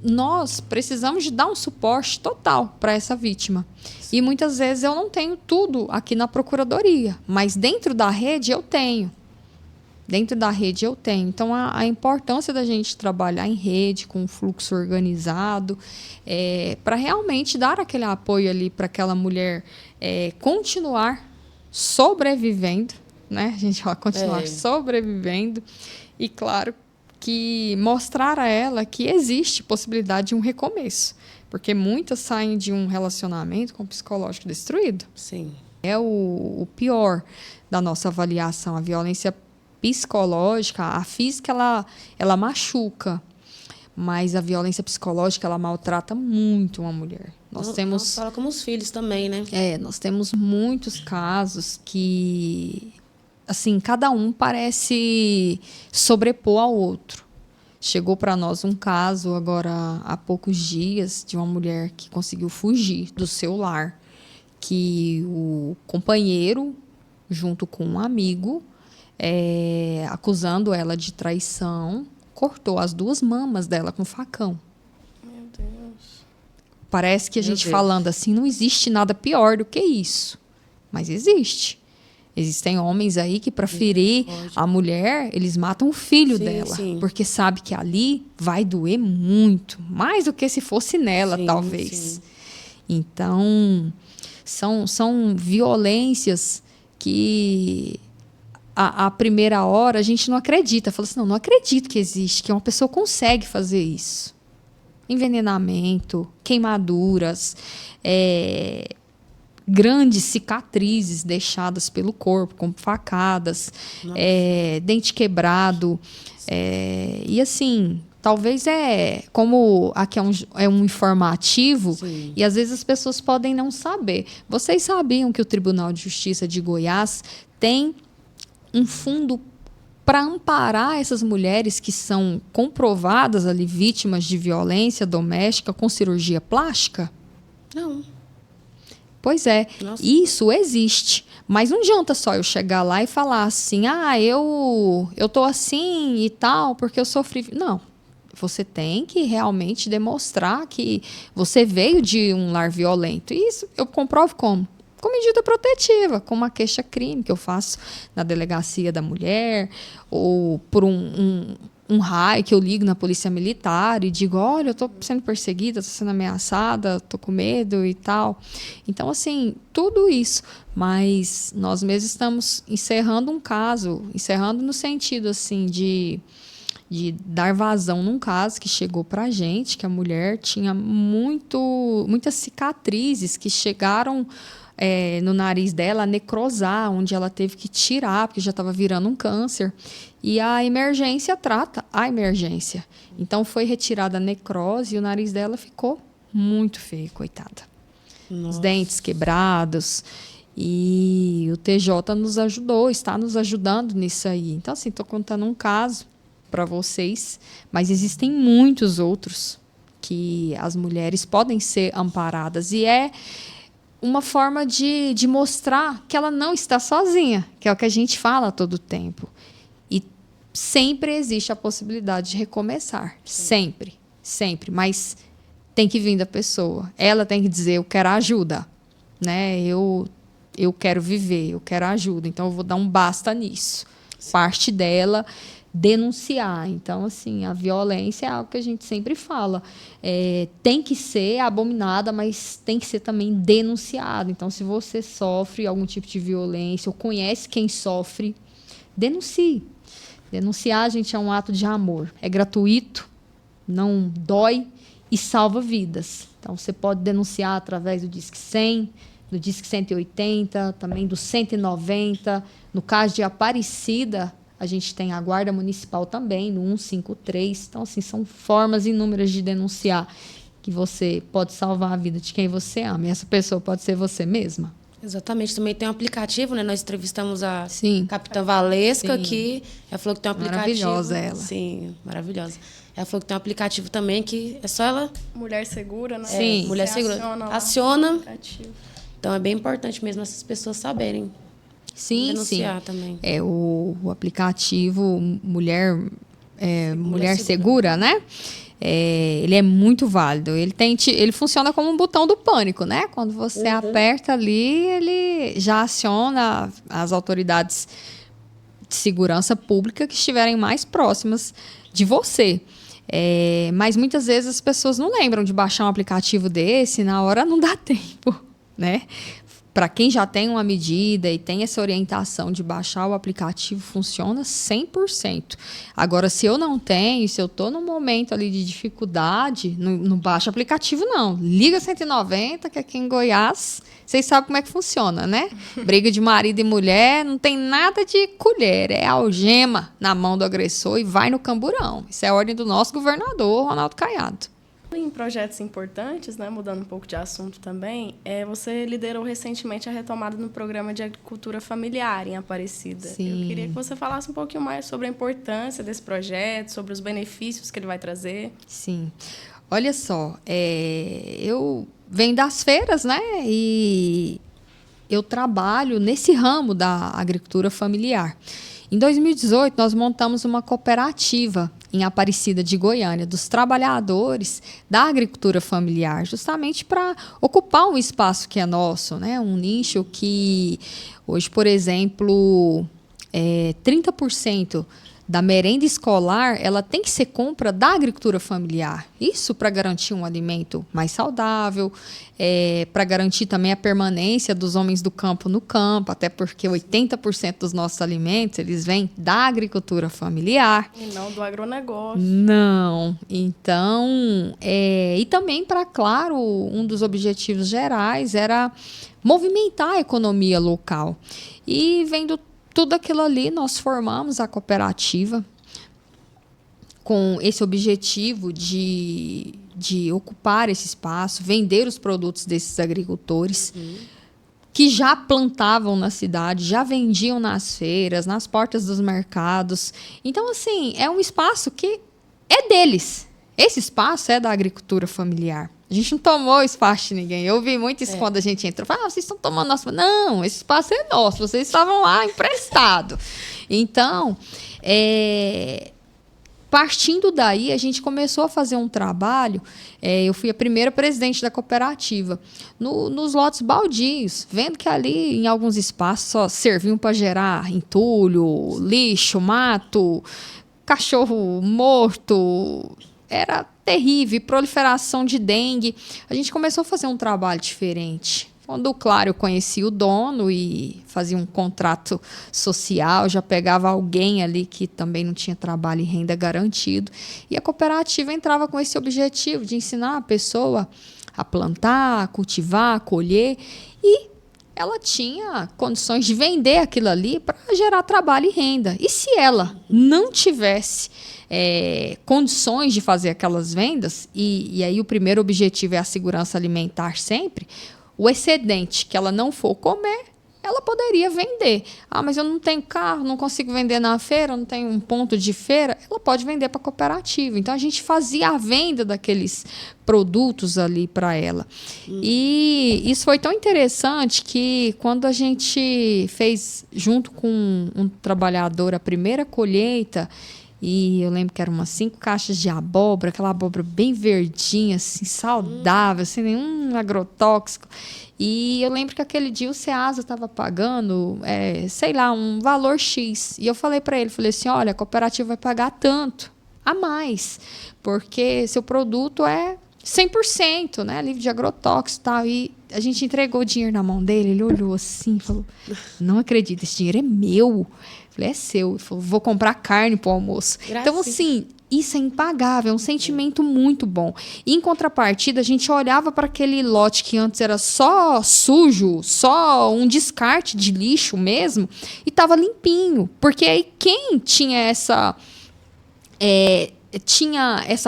nós precisamos de dar um suporte total para essa vítima. E muitas vezes eu não tenho tudo aqui na Procuradoria, mas dentro da rede eu tenho. Dentro da rede eu tenho. Então, a importância da gente trabalhar em rede, com um fluxo organizado, para realmente dar aquele apoio ali para aquela mulher continuar sobrevivendo, né? A gente vai continuar sobrevivendo. E, claro, que mostrar a ela que existe possibilidade de um recomeço. Porque muitas saem de um relacionamento com o psicológico destruído. Sim. É o pior da nossa avaliação. A violência psicológica, a física, ela machuca. Mas a violência psicológica, ela maltrata muito uma mulher. Nós temos... Fala como os filhos também, né? Nós temos muitos casos que, assim, cada um parece sobrepor ao outro. Chegou para nós um caso agora há poucos dias de uma mulher que conseguiu fugir do seu lar, que o companheiro, junto com um amigo, acusando ela de traição, cortou as 2 mamas dela com facão. Meu Deus. Parece que a gente falando assim, não existe nada pior do que isso. Mas existe. Existem homens aí que, para ferir a mulher, eles matam o filho dela. Sim. Porque sabe que ali vai doer muito. Mais do que se fosse nela, talvez. Sim. Então, são violências que... A primeira hora a gente não acredita. Fala assim, não acredito que existe, que uma pessoa consegue fazer isso. Envenenamento, queimaduras, grandes cicatrizes deixadas pelo corpo, como facadas, dente quebrado. E assim, talvez como aqui é um informativo, sim, e às vezes as pessoas podem não saber. Vocês sabiam que o Tribunal de Justiça de Goiás tem um fundo para amparar essas mulheres que são comprovadas ali vítimas de violência doméstica com cirurgia plástica? Não. Pois é, nossa, isso existe. Mas não adianta só eu chegar lá e falar assim, eu tô assim e tal, porque eu sofri... Não. Você tem que realmente demonstrar que você veio de um lar violento. E isso eu comprovo como? Com medida protetiva, com uma queixa-crime que eu faço na delegacia da mulher, ou por um raio que eu ligo na polícia militar e digo, olha, eu estou sendo perseguida, estou sendo ameaçada, estou com medo e tal. Então, assim, tudo isso. Mas nós mesmos estamos encerrando um caso, encerrando no sentido, assim, de dar vazão num caso que chegou para a gente, que a mulher tinha muitas cicatrizes que chegaram... no nariz dela, a necrosar, onde ela teve que tirar, porque já estava virando um câncer. E a emergência trata a emergência. Então, foi retirada a necrose e o nariz dela ficou muito feio, coitada. Nossa. Os dentes quebrados. E o TJ nos ajudou, está nos ajudando nisso aí. Então, assim, estou contando um caso para vocês, mas existem muitos outros que as mulheres podem ser amparadas. E uma forma de mostrar que ela não está sozinha, que é o que a gente fala a todo tempo. E sempre existe a possibilidade de recomeçar. Sempre, sempre. Mas tem que vir da pessoa. Ela tem que dizer, eu quero ajuda. Né? Eu quero viver, eu quero ajuda. Então, eu vou dar um basta nisso. Sim. Parte dela... denunciar. Então, assim, a violência é algo que a gente sempre fala. Tem que ser abominada, mas tem que ser também denunciada. Então, se você sofre algum tipo de violência ou conhece quem sofre, denuncie. Denunciar, gente, é um ato de amor. É gratuito, não dói e salva vidas. Então, você pode denunciar através do Disque 100, do Disque 180, também do 190. No caso de Aparecida, a gente tem a Guarda Municipal também, no 153. Então, assim, são formas inúmeras de denunciar que você pode salvar a vida de quem você ama. E essa pessoa pode ser você mesma. Exatamente. Também tem um aplicativo, né? Nós entrevistamos a Capitã Valesca aqui. Ela falou que tem um aplicativo. Maravilhosa ela. Sim, maravilhosa. Ela falou que tem um aplicativo também que é só ela... Mulher Segura, né? Sim. Mulher Segura. Aciona. Então, é bem importante mesmo essas pessoas saberem. Sim, denunciar também. O aplicativo Mulher Segura, né? Ele é muito válido. Ele funciona como um botão do pânico, né? Quando você aperta ali, ele já aciona as autoridades de segurança pública que estiverem mais próximas de você. Mas muitas vezes as pessoas não lembram de baixar um aplicativo desse, na hora não dá tempo, né? para quem já tem uma medida e tem essa orientação de baixar o aplicativo, funciona 100%. Agora, se eu não tenho, se eu estou num momento ali de dificuldade, não baixa aplicativo, não. Liga 190, que aqui em Goiás, vocês sabem como é que funciona, né? Briga de marido e mulher, não tem nada de colher, é algema na mão do agressor e vai no camburão. Isso é a ordem do nosso governador, Ronaldo Caiado. Em projetos importantes, né, mudando um pouco de assunto também, você liderou recentemente a retomada no programa de agricultura familiar em Aparecida. Sim. Eu queria que você falasse um pouquinho mais sobre a importância desse projeto, sobre os benefícios que ele vai trazer. Sim. Olha só, eu venho das feiras, né, e eu trabalho nesse ramo da agricultura familiar. Em 2018, nós montamos uma cooperativa em Aparecida de Goiânia, dos trabalhadores da agricultura familiar, justamente para ocupar um espaço que é nosso, né? Um nicho que hoje, por exemplo, 30% da merenda escolar, ela tem que ser compra da agricultura familiar. Isso para garantir um alimento mais saudável, para garantir também a permanência dos homens do campo no campo, até porque 80% dos nossos alimentos, eles vêm da agricultura familiar. E não do agronegócio. Não. Então, e também para, claro, um dos objetivos gerais era movimentar a economia local. E vendo tudo aquilo ali, nós formamos a cooperativa com esse objetivo de ocupar esse espaço, vender os produtos desses agricultores que já plantavam na cidade, já vendiam nas feiras, nas portas dos mercados. Então, assim, é um espaço que é deles. Esse espaço é da agricultura familiar. A gente não tomou o espaço de ninguém. Eu vi muito isso quando a gente entrou. Vocês estão tomando nosso... Não, esse espaço é nosso. Vocês estavam lá emprestado. Então, partindo daí, a gente começou a fazer um trabalho. Eu fui a primeira presidente da cooperativa. Nos lotes baldios, vendo que ali, em alguns espaços, só serviam para gerar entulho, lixo, mato, cachorro morto... Era terrível, proliferação de dengue. A gente começou a fazer um trabalho diferente. Quando, claro, eu conheci o dono e fazia um contrato social, já pegava alguém ali que também não tinha trabalho e renda garantido. E a cooperativa entrava com esse objetivo de ensinar a pessoa a plantar, a cultivar, a colher. E ela tinha condições de vender aquilo ali para gerar trabalho e renda. E se ela não tivesse condições de fazer aquelas vendas, e aí o primeiro objetivo é a segurança alimentar sempre, o excedente que ela não for comer, ela poderia vender. Mas eu não tenho carro, não consigo vender na feira, não tenho um ponto de feira, ela pode vender para a cooperativa. Então, a gente fazia a venda daqueles produtos ali para ela. E isso foi tão interessante que quando a gente fez, junto com um trabalhador, a primeira colheita, e eu lembro que eram umas 5 caixas de abóbora, aquela abóbora bem verdinha, assim, saudável, sem nenhum agrotóxico. E eu lembro que aquele dia o Ceasa estava pagando, sei lá, um valor X. E eu falei para ele, olha, a cooperativa vai pagar tanto a mais, porque seu produto é 100%, né, livre de agrotóxico e tal. E a gente entregou o dinheiro na mão dele, ele olhou assim e falou, não acredito, esse dinheiro é meu. Eu falei, é seu. Ele falou, vou comprar carne para o almoço. Graças. Então, assim, isso é impagável, é um sentimento muito bom. E, em contrapartida, a gente olhava para aquele lote que antes era só sujo, só um descarte de lixo mesmo, e estava limpinho. Porque aí quem tinha essa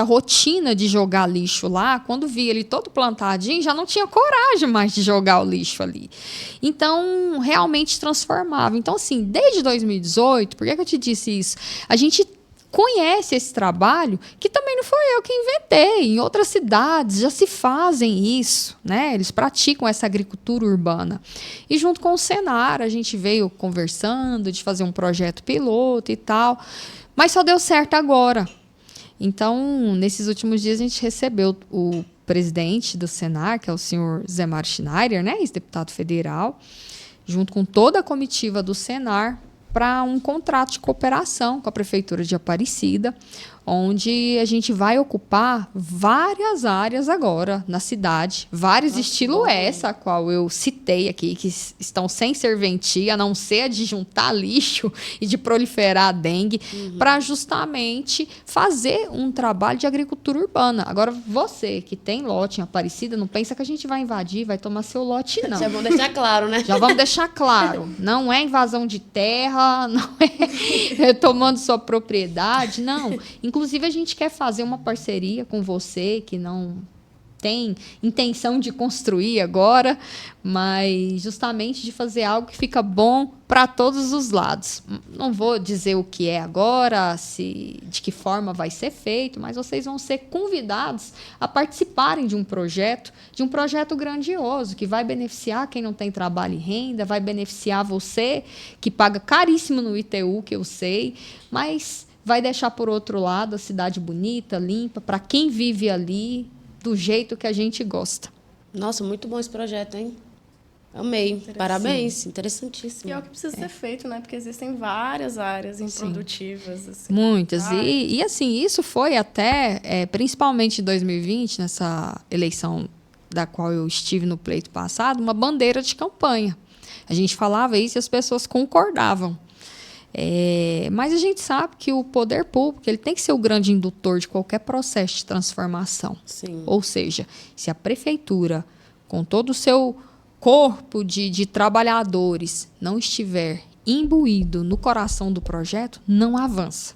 rotina de jogar lixo lá, quando via ele todo plantadinho, já não tinha coragem mais de jogar o lixo ali. Então, realmente transformava. Então, assim, desde 2018, por que eu te disse isso? A gente conhece esse trabalho, que também não foi eu que inventei. Em outras cidades já se fazem isso, né? Eles praticam essa agricultura urbana. E junto com o Senar, a gente veio conversando de fazer um projeto piloto e tal, mas só deu certo agora. Então, nesses últimos dias, a gente recebeu o presidente do Senar, que é o senhor Zé Mário Schneider, né, ex-deputado federal, junto com toda a comitiva do Senar, para um contrato de cooperação com a Prefeitura de Aparecida, onde a gente vai ocupar várias áreas agora na cidade, vários estilo essa, a qual eu citei aqui, que estão sem serventia, a não ser a de juntar lixo e de proliferar a dengue, para justamente fazer um trabalho de agricultura urbana. Agora, você que tem lote em Aparecida, não pensa que a gente vai invadir, vai tomar seu lote, não. Já vamos deixar claro, né? Já vamos deixar claro, não é invasão de terra, não é tomando sua propriedade, não. Inclusive, a gente quer fazer uma parceria com você, que não tem intenção de construir agora, mas justamente de fazer algo que fica bom para todos os lados. Não vou dizer o que é agora, de que forma vai ser feito, mas vocês vão ser convidados a participarem de um projeto grandioso, que vai beneficiar quem não tem trabalho e renda, vai beneficiar você, que paga caríssimo no ITU, que eu sei, mas vai deixar, por outro lado, a cidade bonita, limpa, para quem vive ali, do jeito que a gente gosta. Nossa, muito bom esse projeto, hein? Amei. Parabéns. Interessantíssimo. E é o que precisa ser feito, né? Porque existem várias áreas improdutivas. Assim. Muitas. E assim, isso foi até, principalmente em 2020, nessa eleição da qual eu estive no pleito passado, uma bandeira de campanha. A gente falava isso e as pessoas concordavam. Mas a gente sabe que o poder público ele tem que ser o grande indutor de qualquer processo de transformação. Sim. Ou seja, se a prefeitura, com todo o seu corpo de trabalhadores, não estiver imbuído no coração do projeto, não avança.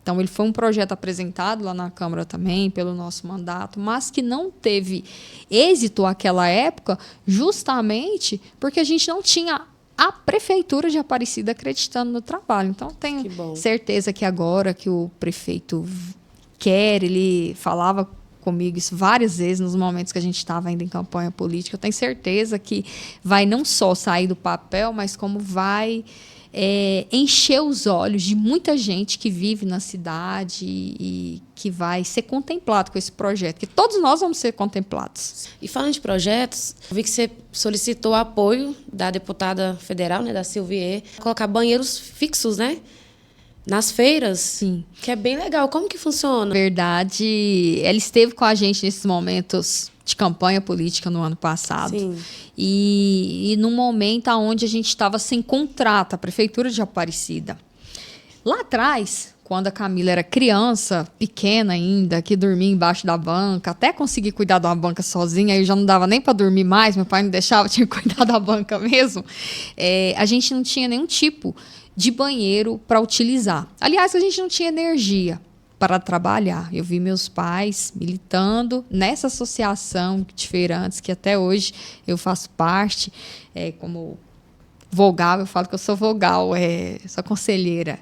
Então, ele foi um projeto apresentado lá na Câmara também, pelo nosso mandato, mas que não teve êxito naquela época, justamente porque a gente não tinha a Prefeitura de Aparecida acreditando no trabalho. Então, tenho certeza que agora que o prefeito quer, ele falava comigo isso várias vezes nos momentos que a gente estava ainda em campanha política, eu tenho certeza que vai não só sair do papel, mas como vai encher os olhos de muita gente que vive na cidade e que vai ser contemplado com esse projeto, que todos nós vamos ser contemplados. E falando de projetos, eu vi que você solicitou apoio da deputada federal, né, da Silvier, colocar banheiros fixos, né? Nas feiras. Sim. Que é bem legal. Como que funciona? Na verdade, ela esteve com a gente nesses momentos de campanha política no ano passado. Sim. E num momento onde a gente estava sem contrato, a Prefeitura de Aparecida. Lá atrás, quando a Camila era criança, pequena ainda, que dormia embaixo da banca, até conseguir cuidar de uma banca sozinha, aí já não dava nem para dormir mais, meu pai não deixava, tinha que cuidar da banca mesmo, a gente não tinha nenhum tipo de banheiro para utilizar. Aliás, a gente não tinha energia para trabalhar. Eu vi meus pais militando nessa associação de feirantes, que até hoje eu faço parte, como vogal, eu falo que eu sou vogal, sou conselheira,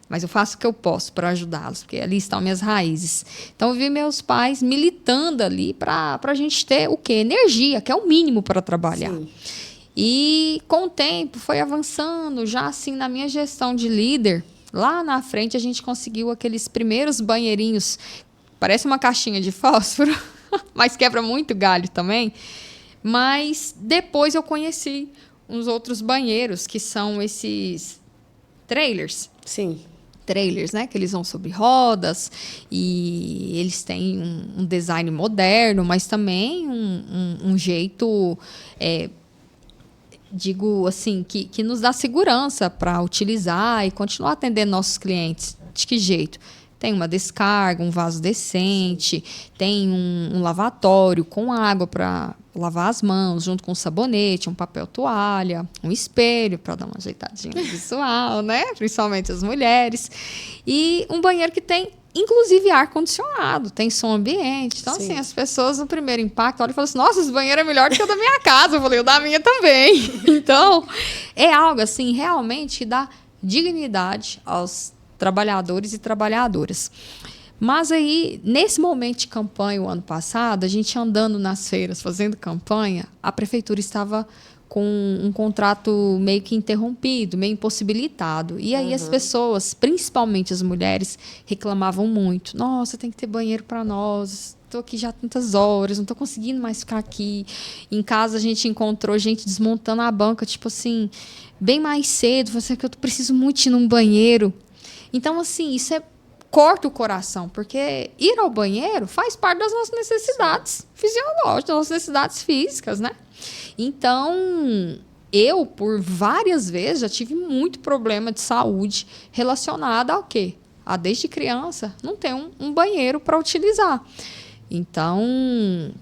mas eu faço o que eu posso para ajudá-los, porque ali estão minhas raízes. Então, eu vi meus pais militando ali para a gente ter o quê? Energia, que é o mínimo para trabalhar. Sim. E, com o tempo, foi avançando, já assim, na minha gestão de líder, lá na frente a gente conseguiu aqueles primeiros banheirinhos, parece uma caixinha de fósforo, mas quebra muito galho também. Mas depois eu conheci uns outros banheiros, que são esses trailers. Sim. Trailers, né? Que eles vão sobre rodas e eles têm um design moderno, mas também um jeito... digo assim, que nos dá segurança para utilizar e continuar atendendo nossos clientes. De que jeito? Tem uma descarga, um vaso decente, tem um lavatório com água para lavar as mãos, junto com um sabonete, um papel toalha, um espelho para dar uma ajeitadinha visual, né? Principalmente as mulheres. E um banheiro que tem, inclusive, ar-condicionado, tem som ambiente. Então, assim, as pessoas, no primeiro impacto, olham e falam assim, nossa, esse banheiro é melhor do que o da minha casa. Eu falei, o da minha também. Então, é algo, assim, realmente que dá dignidade aos trabalhadores e trabalhadoras. Mas aí, nesse momento de campanha, o ano passado, a gente andando nas feiras, fazendo campanha, a prefeitura estava com um contrato meio que interrompido, meio impossibilitado. E aí as pessoas, principalmente as mulheres, reclamavam muito. Nossa, tem que ter banheiro para nós. Estou aqui já há tantas horas, não estou conseguindo mais ficar aqui. Em casa a gente encontrou gente desmontando a banca, tipo assim, bem mais cedo. Você que eu preciso muito ir num banheiro. Então, assim, isso é corta o coração, porque ir ao banheiro faz parte das nossas necessidades fisiológicas, das nossas necessidades físicas, né? Então, eu, por várias vezes, já tive muito problema de saúde relacionado ao quê? A, desde criança, não ter um banheiro para utilizar. Então,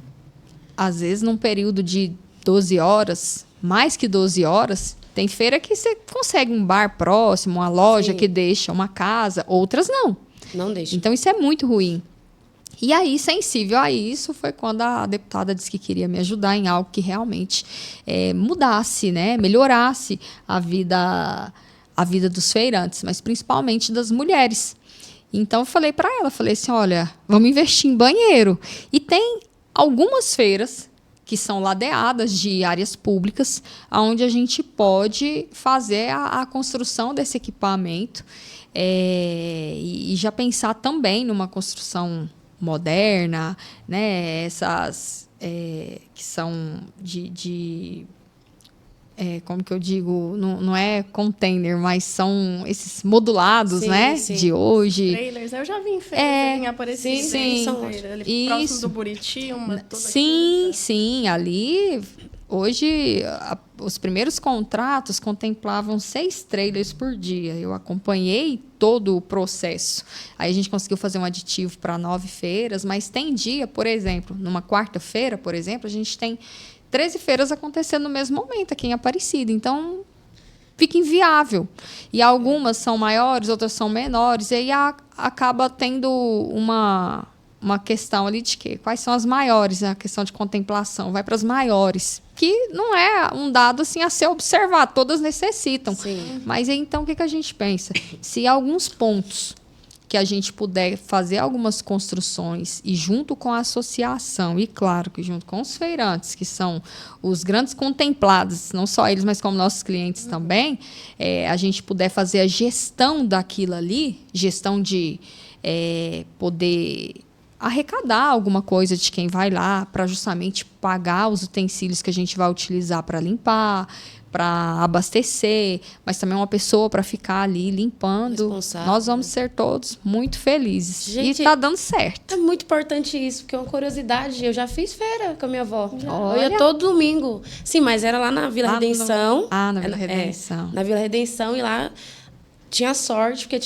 às vezes, num período de 12 horas, mais que 12 horas, tem feira que você consegue um bar próximo, uma loja que deixa, uma casa, outras não. Não deixa. Então, isso é muito ruim. E aí, sensível a isso, foi quando a deputada disse que queria me ajudar em algo que realmente mudasse, né? Melhorasse a vida dos feirantes, mas principalmente das mulheres. Então, eu falei para ela, falei assim, olha, vamos investir em banheiro. E tem algumas feiras que são ladeadas de áreas públicas, onde a gente pode fazer a construção desse equipamento e já pensar também numa construção moderna, né? Essas que são como que eu digo, não é container, mas são esses modulados, sim, né? Sim. De hoje. Trailers, eu já vi em feiras, em Aparecida. Sim, Ali próximo do Buriti, uma toda sim, aqui. sim, ali hoje os primeiros contratos contemplavam 6 trailers por dia. Eu acompanhei todo o processo. Aí a gente conseguiu fazer um aditivo para 9 feiras, mas tem dia, por exemplo, numa quarta-feira, por exemplo, a gente tem 13 feiras acontecendo no mesmo momento aqui em Aparecida. Então, fica inviável. E algumas são maiores, outras são menores. E aí acaba tendo uma questão ali de quê? Quais são as maiores? A questão de contemplação. Vai para as maiores. Que não é um dado assim, a ser observado. Todas necessitam. Sim. Mas aí, então, o que a gente pensa? Se alguns pontos que a gente puder fazer algumas construções e junto com a associação, e claro que junto com os feirantes, que são os grandes contemplados, não só eles, mas como nossos clientes também, a gente puder fazer a gestão daquilo ali, gestão de poder arrecadar alguma coisa de quem vai lá para justamente pagar os utensílios que a gente vai utilizar para limpar, para abastecer, mas também uma pessoa para ficar ali limpando. Nós vamos ser todos muito felizes. Gente, e está dando certo. É muito importante isso, porque é uma curiosidade. Eu já fiz feira com a minha avó. Eu ia todo domingo. Sim, mas era lá na Vila Redenção. Na Vila Redenção. Na Vila Redenção, e lá tinha sorte, porque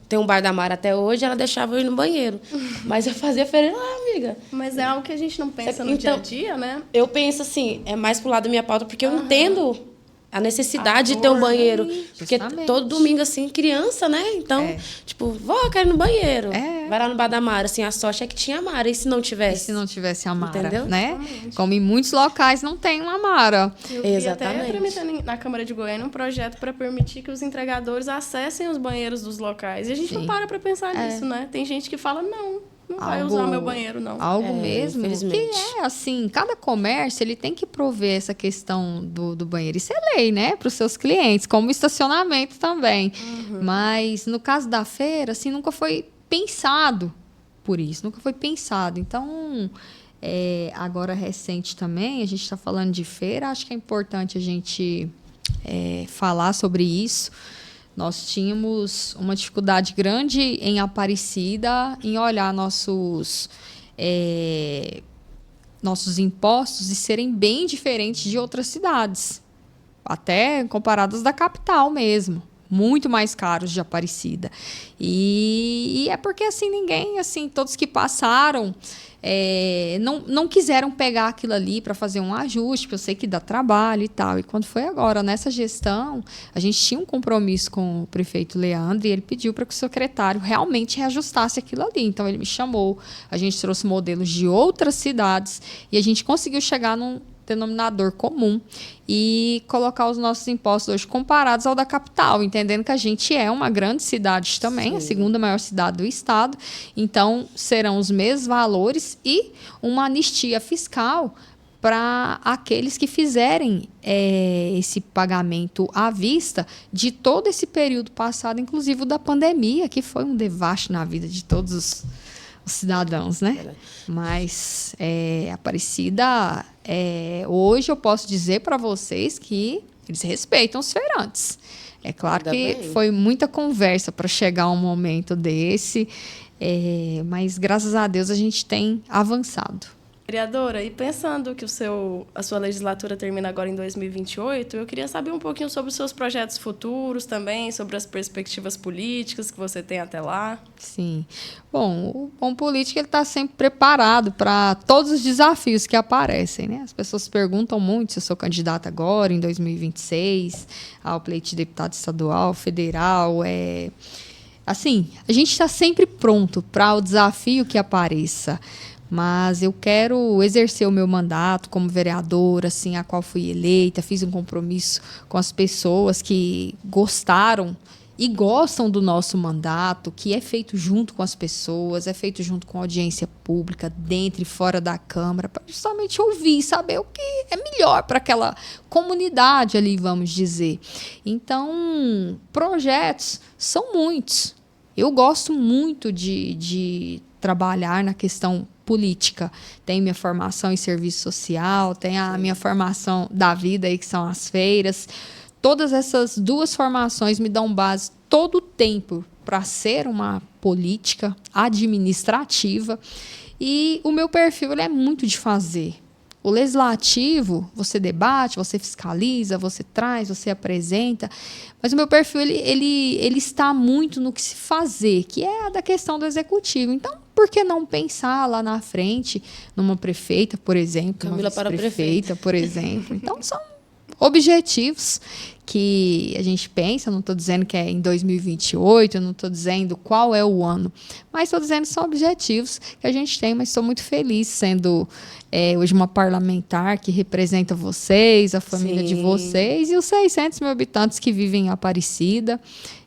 tem um bar da Mara até hoje, ela deixava eu ir no banheiro. Mas eu fazia feira lá, amiga. Mas é algo que a gente não pensa no dia a dia, né? Eu penso assim, é mais pro lado da minha pauta, porque eu entendo a necessidade de ter um banheiro. Porque todo domingo, assim, criança, né? Então, tipo, vó, quero ir no banheiro. Vai lá no bar da Mara. Assim, a sorte é que tinha a Mara. E se não tivesse? E se não tivesse a Mara, entendeu? Né? Como em muitos locais não tem uma Mara. Eu vi até tramitando na Câmara de Goiânia um projeto para permitir que os entregadores acessem os banheiros dos locais. E a gente não para pensar nisso, né? Tem gente que fala, não vai usar meu banheiro, não. Algo mesmo que assim, cada comércio ele tem que prover essa questão do banheiro. Isso é lei, né? Para os seus clientes, como estacionamento também. Mas no caso da feira, assim, nunca foi pensado por isso. Nunca foi pensado. Então, agora recente também, a gente está falando de feira, acho que é importante a gente falar sobre isso. Nós tínhamos uma dificuldade grande em Aparecida em olhar nossos impostos e serem bem diferentes de outras cidades, até comparados da capital mesmo, muito mais caros de Aparecida. E é porque assim ninguém, assim, todos que passaram não quiseram pegar aquilo ali para fazer um ajuste, porque eu sei que dá trabalho e tal. E quando foi agora, nessa gestão, a gente tinha um compromisso com o prefeito Leandro e ele pediu para que o secretário realmente reajustasse aquilo ali. Então, ele me chamou, a gente trouxe modelos de outras cidades e a gente conseguiu chegar num denominador comum e colocar os nossos impostos hoje comparados ao da capital, entendendo que a gente é uma grande cidade também, a segunda maior cidade do estado, então serão os mesmos valores e uma anistia fiscal para aqueles que fizerem esse pagamento à vista de todo esse período passado, inclusive o da pandemia, que foi um devasto na vida de todos os cidadãos, né? Mas Aparecida, hoje eu posso dizer para vocês que eles respeitam os feirantes. É claro Ainda que bem. foi muita conversa para chegar a um momento desse, mas graças a Deus a gente tem avançado. Vereadora, e pensando que a sua legislatura termina agora em 2028, eu queria saber um pouquinho sobre os seus projetos futuros também, sobre as perspectivas políticas que você tem até lá. Sim. Bom, o bom político está sempre preparado para todos os desafios que aparecem, né? As pessoas perguntam muito se eu sou candidata agora, em 2026, ao pleito de deputado estadual, federal. Assim, a gente está sempre pronto para o desafio que apareça. Mas eu quero exercer o meu mandato como vereadora, assim, a qual fui eleita, fiz um compromisso com as pessoas que gostaram e gostam do nosso mandato, que é feito junto com as pessoas, é feito junto com a audiência pública, dentro e fora da Câmara, para justamente ouvir, saber o que é melhor para aquela comunidade ali, vamos dizer. Então, projetos são muitos. Eu gosto muito de trabalhar na questão política. Tem minha formação em serviço social, tem a minha formação da vida, aí, que são as feiras. Todas essas duas formações me dão base todo o tempo para ser uma política administrativa. E o meu perfil ele é muito de fazer. O legislativo, você debate, você fiscaliza, você traz, você apresenta. Mas o meu perfil ele está muito no que se fazer, que é a da questão do executivo. Então, por que não pensar lá na frente numa prefeita, por exemplo, Camila uma para vice-prefeita, por exemplo? Então, são objetivos que a gente pensa, não estou dizendo que é em 2028, não estou dizendo qual é o ano, mas estou dizendo que são objetivos que a gente tem, mas estou muito feliz sendo hoje uma parlamentar que representa vocês, a família de vocês e os 600 mil habitantes que vivem em Aparecida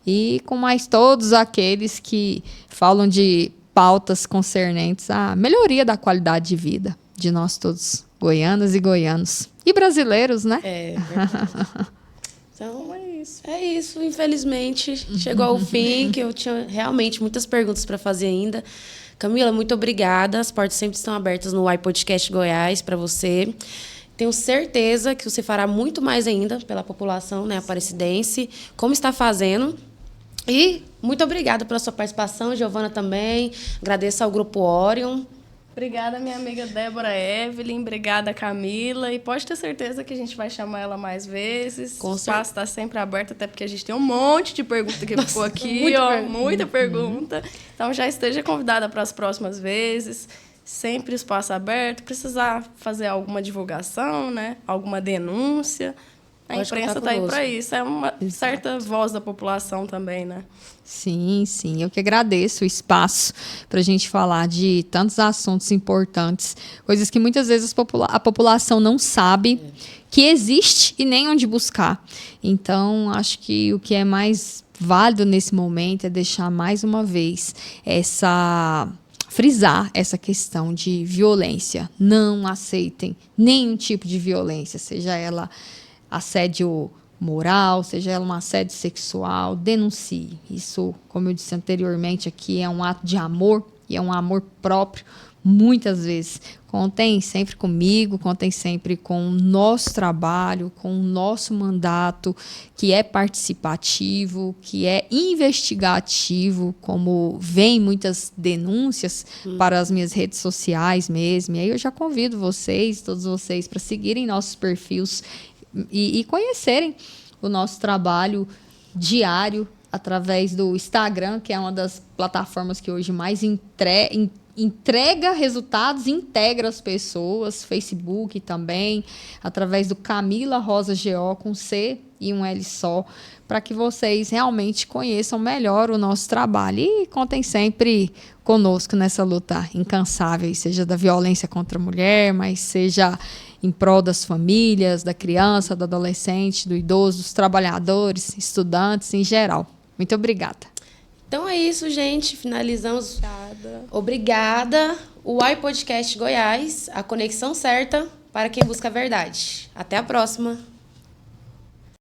e com mais todos aqueles que falam de pautas concernentes à melhoria da qualidade de vida de nós todos, goianas e goianos. E brasileiros, né? É verdade. Então, é isso. Infelizmente, chegou ao fim, que eu tinha realmente muitas perguntas para fazer ainda. Camila, muito obrigada. As portas sempre estão abertas no iPodcast Goiás para você. Tenho certeza que você fará muito mais ainda pela população, né, aparecidense, como está fazendo. E muito obrigada pela sua participação, Giovana também. Agradeço ao Grupo Orion. Obrigada, minha amiga Débora Evelyn. Obrigada, Camila. E pode ter certeza que a gente vai chamar ela mais vezes. O espaço está sempre aberto, até porque a gente tem um monte de pergunta que ficou aqui. Muita pergunta. Então, já esteja convidada para as próximas vezes. Sempre espaço aberto. Precisar fazer alguma divulgação, né? Alguma denúncia. A imprensa está aí para isso. É uma certa voz da população também, né? Sim, sim. Eu que agradeço o espaço para a gente falar de tantos assuntos importantes, coisas que muitas vezes a população não sabe que existe e nem onde buscar. Então, acho que o que é mais válido nesse momento é deixar mais uma vez frisar essa questão de violência. Não aceitem nenhum tipo de violência, seja ela assédio moral, seja ela um assédio sexual, denuncie. Isso, como eu disse anteriormente aqui, é um ato de amor e é um amor próprio. Muitas vezes, contem sempre comigo, contem sempre com o nosso trabalho, com o nosso mandato, que é participativo, que é investigativo, como vem muitas denúncias para as minhas redes sociais mesmo. E aí eu já convido vocês, todos vocês, para seguirem nossos perfis e conhecerem o nosso trabalho diário através do Instagram, que é uma das plataformas que hoje mais entrega resultados, integra as pessoas, Facebook também, através do Camila Rosa GO com C e um L só, para que vocês realmente conheçam melhor o nosso trabalho e contem sempre conosco nessa luta incansável, seja da violência contra a mulher, mas seja em prol das famílias, da criança, do adolescente, do idoso, dos trabalhadores, estudantes em geral. Muito obrigada. Então é isso, gente. Finalizamos. Obrigada. O iPodcast Goiás, a conexão certa para quem busca a verdade. Até a próxima.